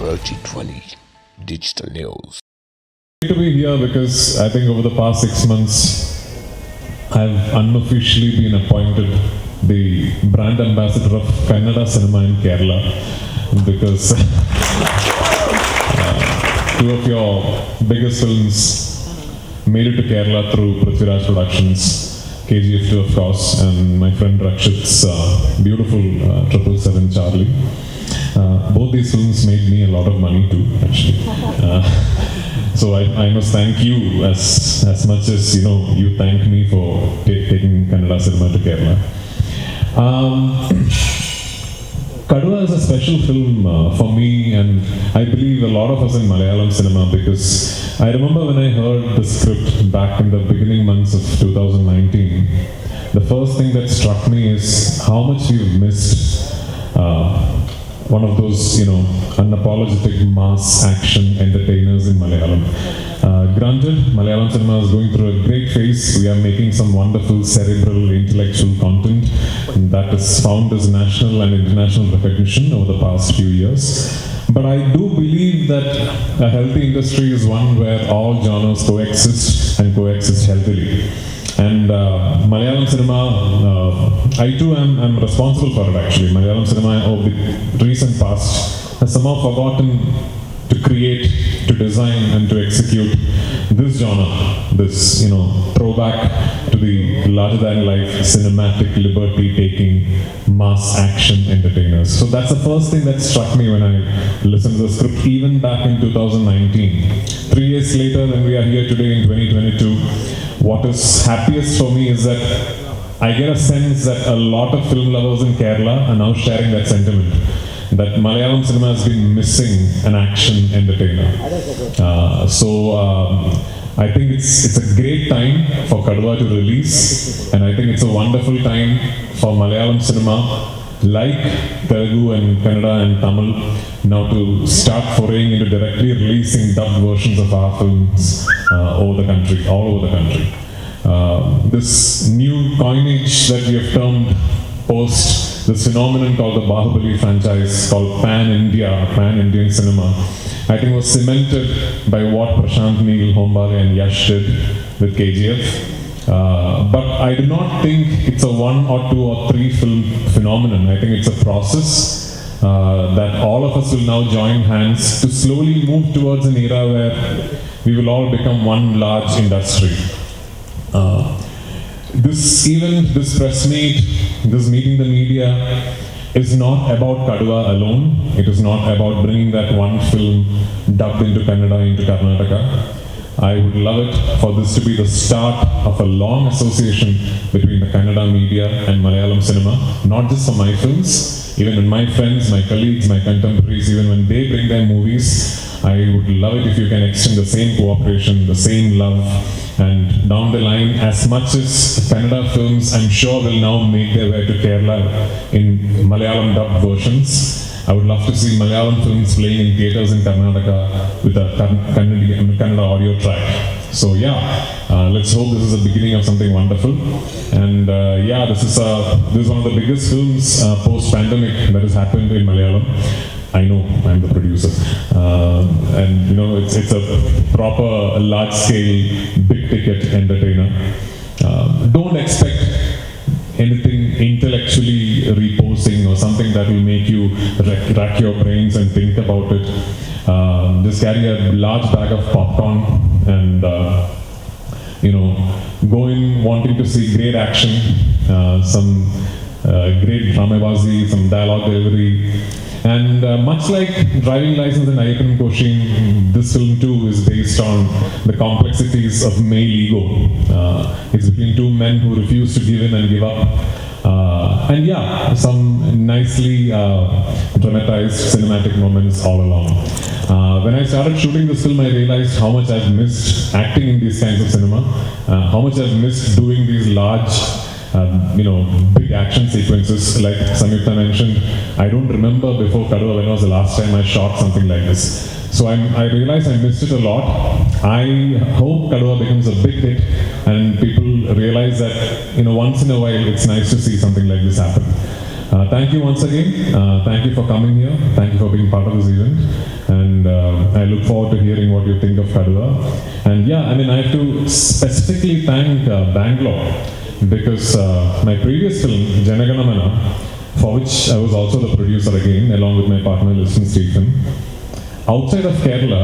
RT20 Digital News. To be here because I think over the past 6 months I've unofficially been appointed the brand ambassador of Kannada cinema in Kerala because two of your biggest films made it to Kerala through Pruthvi Raj Productions, KGF 2 of course, and my friend Rakshit's beautiful 777 Charlie. Both these films made me a lot of money too, actually. So I must thank you as much as you thank me for taking Kannada cinema to Kerala. Kadwa is a special film for me, and I believe a lot of us in Malayalam cinema, because I remember when I heard the script back in the beginning months of 2019, the first thing that struck me is how much we've missed one of those, unapologetic mass action entertainers in Malayalam. Granted, Malayalam cinema is going through a great phase. We are making some wonderful cerebral, intellectual content that has found its national and international recognition over the past few years. But I do believe that a healthy industry is one where all genres coexist and coexist healthily. And Malayalam cinema, I too am responsible for it actually. Malayalam cinema over the recent past has somehow forgotten to create, to design and to execute this genre, this throwback to the larger than life cinematic liberty taking mass action entertainers. So that's the first thing that struck me when I listened to the script even back in 2019. 3 years later, when we are here today in 2022, what is happiest for me is that I get a sense that a lot of film lovers in Kerala are now sharing that sentiment, that Malayalam cinema has been missing an action entertainer. I think it's a great time for Kadwa to release, and I think it's a wonderful time for Malayalam cinema, like Telugu and Kannada and Tamil, now to start foraying into directly releasing dubbed versions of our films all over the country. This new coinage that we have termed post this phenomenon called the Bahubali franchise, called Pan-Indian cinema, I think was cemented by what Prashant Neel, Hombale and Yash did with KGF. But I do not think it's a 1 or 2 or 3 film phenomenon. I think it's a process that all of us will now join hands to slowly move towards an era where we will all become one large industry. This press meet, this meeting the media is not about Kadwa alone. It is not about bringing that one film dubbed into Kannada, into Karnataka. I would love it for this to be the start of a long association between the Kannada media and Malayalam cinema, not just for my films, even when my friends, my colleagues, my contemporaries, even when they bring their movies, I would love it if you can extend the same cooperation, the same love, and down the line, as much as Kannada films, I'm sure, will now make their way to Kerala in Malayalam dubbed versions. I would love to see Malayalam films playing in theatres in Karnataka with a Kannada audio track. So let's hope this is the beginning of something wonderful. And this is one of the biggest films post-pandemic that has happened in Malayalam. I know, I'm the producer. It's a proper, large-scale, big-ticket entertainer. Don't expect anything intellectually reposing or something that will make you rack your brains and think about it. Just carry a large bag of popcorn and go in wanting to see great action, some great dramabazi, some dialogue delivery. And much like Driving License and Ayyappan Koshin, this film too is based on the complexities of male ego. It's between two men who refuse to give in and give up. Some nicely dramatized cinematic moments all along. When I started shooting this film, I realized how much I've missed acting in these kinds of cinema, how much I've missed doing these large big action sequences like Samyukta mentioned. I don't remember before Kadwa when was the last time I shot something like this. So I realized I missed it a lot. I hope Kadwa becomes a big hit and people realize that once in a while it's nice to see something like this happen. Thank you once again. Thank you for coming here. Thank you for being part of this event. And and I look forward to hearing what you think of Kadua. And yeah, I mean, I have to specifically thank Bangalore because my previous film, Janaganamana, for which I was also the producer again, along with my partner Liston Stephen. Outside of Kerala,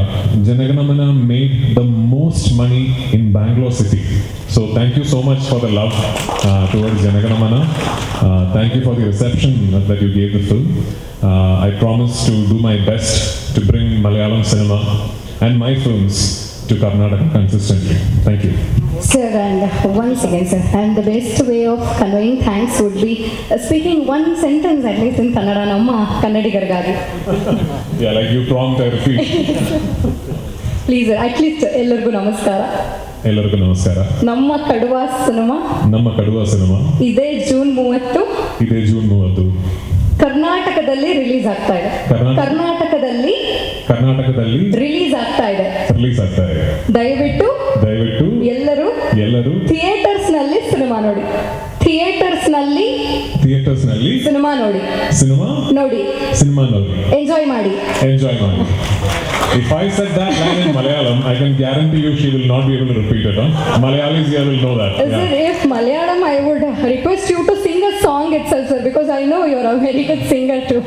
Janaganamana made the most money in Bangalore city. So thank you so much for the love towards Janaganamana. Thank you for the reception that you gave the film. I promise to do my best to bring Malayalam cinema and my films to Karnataka consistently. Thank you. Sir, and once again, sir, and the best way of conveying thanks would be speaking one sentence at least in Kannada, Namma Kannadigargagi. Yeah, like you prompt, I repeat. Please, sir, at least ಎಲ್ಲರಿಗೂ ನಮಸ್ಕಾರ. ಎಲ್ಲರಿಗೂ ನಮಸ್ಕಾರ. ನಮ್ಮ ಕಡುವ cinema ಇದೇ June 30 ಕರ್ನಾಟಕದಲ್ಲಿ release ಆಗ್ತಾ ಇದೆ. ಕರ್ನಾಟಕದಲ್ಲಿ ರಿಲೀಸ್ ಆಗ್ತಾ ಇದೆ. ದಯವಿಟ್ಟು ಎಲ್ಲರೂ ಥಿಯೇಟರ್ಸ್ ನಲ್ಲಿ ಸಿನಿಮಾ ನೋಡಿ. ಸಿನಿಮಾ ನೋಡಿ ಎಂಜಾಯ್ ಮಾಡಿ. If I said that line in Malayalam, I can guarantee you she will not be able to repeat it. Malayalis here will know that. Sir, if Malayalam, I would request you to sing a song itself, sir, because I know you're a very good singer too.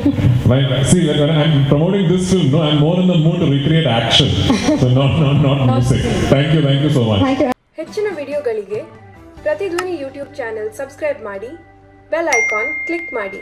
See, when I'm promoting this film, no, I'm more in the mood to recreate action, so not music. Thank you so much. Thank you. ಹೆಚ್ಚಿನ ವಿಡಿಯೋಗಳಿಗೆ ಪ್ರತಿಧ್ವನಿ YouTube channel subscribe ಮಾಡಿ, bell icon click ಮಾಡಿ.